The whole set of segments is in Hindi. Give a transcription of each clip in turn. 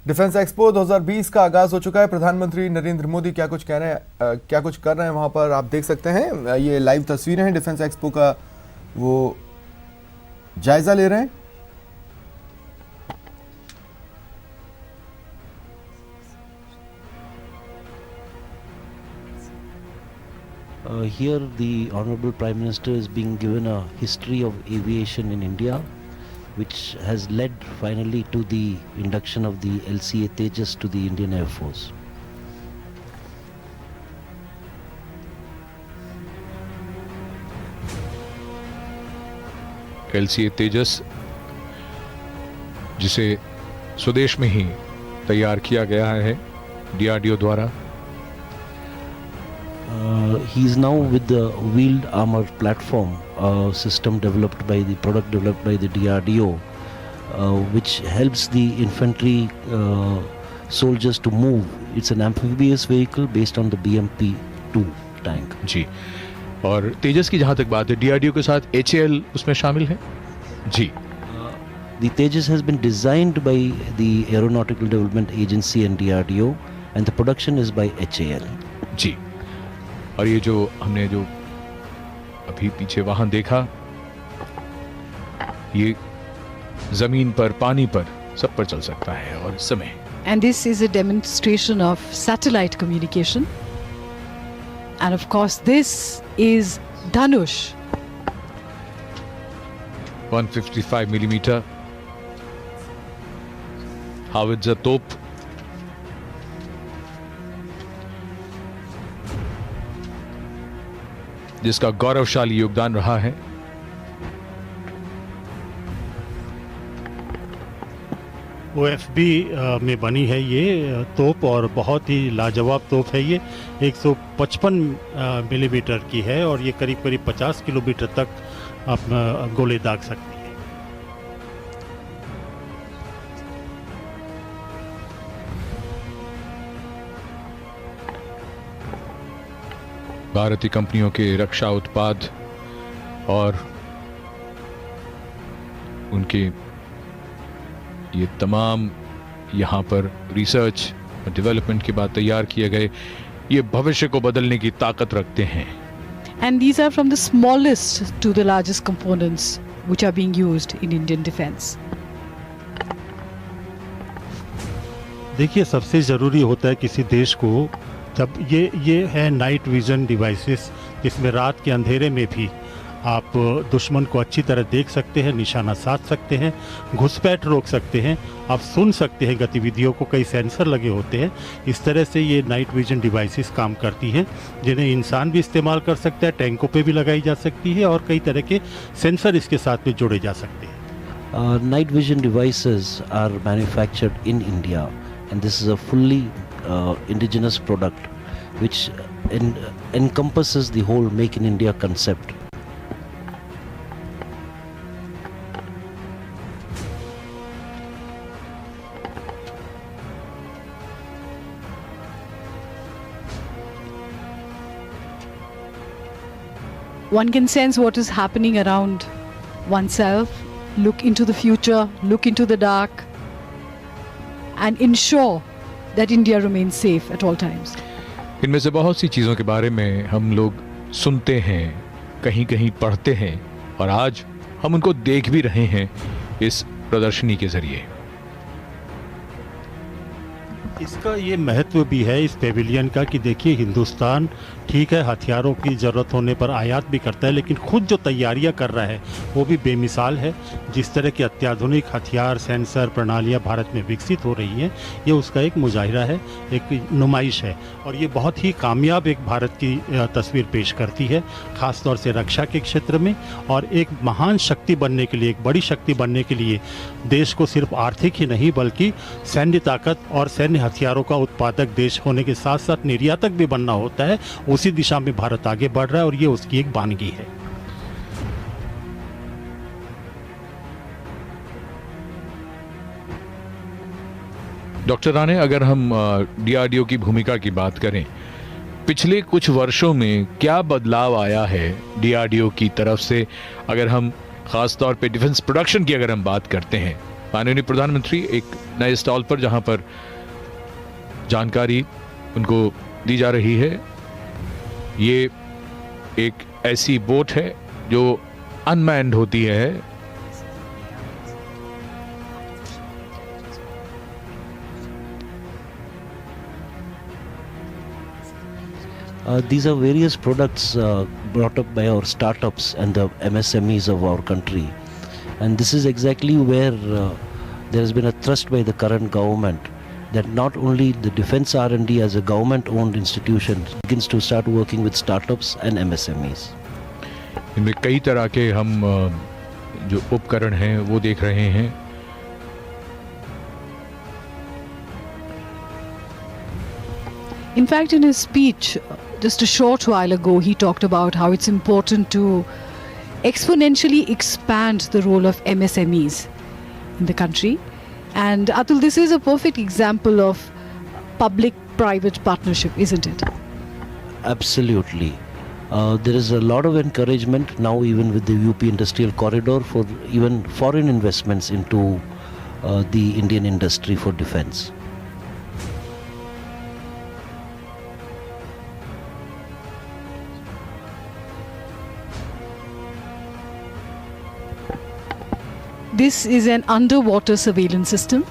डिफेंस एक्सपो 2020 का आगाज हो चुका है। प्रधानमंत्री नरेंद्र मोदी क्या कुछ कह रहे हैं, क्या कुछ कर रहे हैं वहां पर आप देख सकते हैं। ये लाइव तस्वीरें हैं डिफेंस एक्सपो का, वो जायजा ले रहे हैं। Here the Honorable Prime Minister is being given a history of aviation in India, which has led finally to the induction of the LCA Tejas to the Indian Air Force. LCA तेजस जिसे स्वदेश में ही तैयार किया गया है DRDO द्वारा। He is now with the wheeled armor platform, system developed by the product developed by the DRDO, which helps the infantry soldiers to move. It's an amphibious vehicle based on the BMP-2 tank. जी, और तेजस की जहां तक बात है DRDO के साथ HAL उसमें शामिल है। जी, The Tejas has been designed by the Aeronautical Development Agency and DRDO, and the production is by HAL. जी, और ये जो हमने जो अभी पीछे वाहन देखा, ये जमीन पर, पानी पर, सब पर चल सकता है और इस समय। And this is a demonstration of satellite communication. And of course this is Dhanush. 155 millimetre हावित्जर तोप, जिसका गौरवशाली योगदान रहा है। OFB में बनी है ये तोप और बहुत ही लाजवाब तोप है ये। 155 मिलीमीटर की है और ये करीब करीब 50 किलोमीटर तक आप गोले दाग सकती है। भारतीय कंपनियों के रक्षा उत्पाद और उनके ये तमाम यहाँ पर रिसर्च और डेवलपमेंट के बाद तैयार किए गए ये भविष्य को बदलने की ताकत रखते हैं। And these are from the smallest to the largest components which are being used in Indian defense. देखिए, सबसे ज़रूरी होता है किसी देश को, जब ये है नाइट विजन डिवाइसेस, जिसमें रात के अंधेरे में भी आप दुश्मन को अच्छी तरह देख सकते हैं, निशाना साध सकते हैं, घुसपैठ रोक सकते हैं, आप सुन सकते हैं गतिविधियों को। कई सेंसर लगे होते हैं। इस तरह से ये नाइट विजन डिवाइसेस काम करती हैं, जिन्हें इंसान भी इस्तेमाल कर सकता है, टैंकों पे भी लगाई जा सकती है और कई तरह के सेंसर इसके साथ में जोड़े जा सकते हैं। Night vision devices are manufactured in India, and this is a fully indigenous product which encompasses the whole Make in India concept. One can sense what is happening around oneself, look into the future, look into the dark, and ensure that India remains safe at all times. इनमें से बहुत सी चीज़ों के बारे में हम लोग सुनते हैं, कहीं कहीं पढ़ते हैं और आज हम उनको देख भी रहे हैं इस प्रदर्शनी के जरिए। इसका ये महत्व भी है इस पेविलियन का कि देखिए, हिंदुस्तान ठीक है हथियारों की ज़रूरत होने पर आयात भी करता है, लेकिन खुद जो तैयारियां कर रहा है वो भी बेमिसाल है। जिस तरह के अत्याधुनिक हथियार, सेंसर प्रणालियां भारत में विकसित हो रही हैं, ये उसका एक मुजाहिरा है, एक नुमाइश है और ये बहुत ही कामयाब एक भारत की तस्वीर पेश करती है, ख़ास तौर से रक्षा के क्षेत्र में। और एक महान शक्ति बनने के लिए, एक बड़ी शक्ति बनने के लिए देश को सिर्फ आर्थिक ही नहीं बल्कि सैन्य ताकत और सैन्य हथियारों का उत्पादक देश होने के साथ साथ निर्यातक भी बनना होता है। उसी दिशा में भारत आगे बढ़ रहा है और ये उसकी एक वानगी है। डॉक्टर राणे, अगर हम DRDO की भूमिका की बात करें, पिछले कुछ वर्षों में क्या बदलाव आया है DRDO की तरफ से? अगर हम खास तौर पे डिफेंस प्रोडक्शन की अगर हम बात करते हैं माननीय प्रधानमंत्री एक नए स्टॉल पर, जहां पर जानकारी उनको दी जा रही है। ये एक ऐसी बोट है जो अनमैन्ड होती है। These are various products brought up by our startups and the MSMEs of our country. And this is exactly where there has been a thrust by the current government that not only the defense R&D as a government-owned institution begins to start working with startups and MSMEs. इनमें कई तरह के हम जो उपकरण हैं वो देख रहे हैं। In fact, in his speech just a short while ago, he talked about how it's important to exponentially expand the role of MSMEs in the country. And Atul, this is a perfect example of public-private partnership, isn't it? Absolutely. There is a lot of encouragement now, even with the UP Industrial Corridor, for even foreign investments into the Indian industry for defense. This is an underwater surveillance system.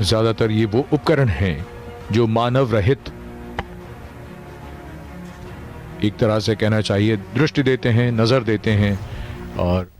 ज्यादातर ये वो उपकरण हैं जो मानव रहित, एक तरह से कहना चाहिए, दृष्टि देते हैं, नजर देते हैं और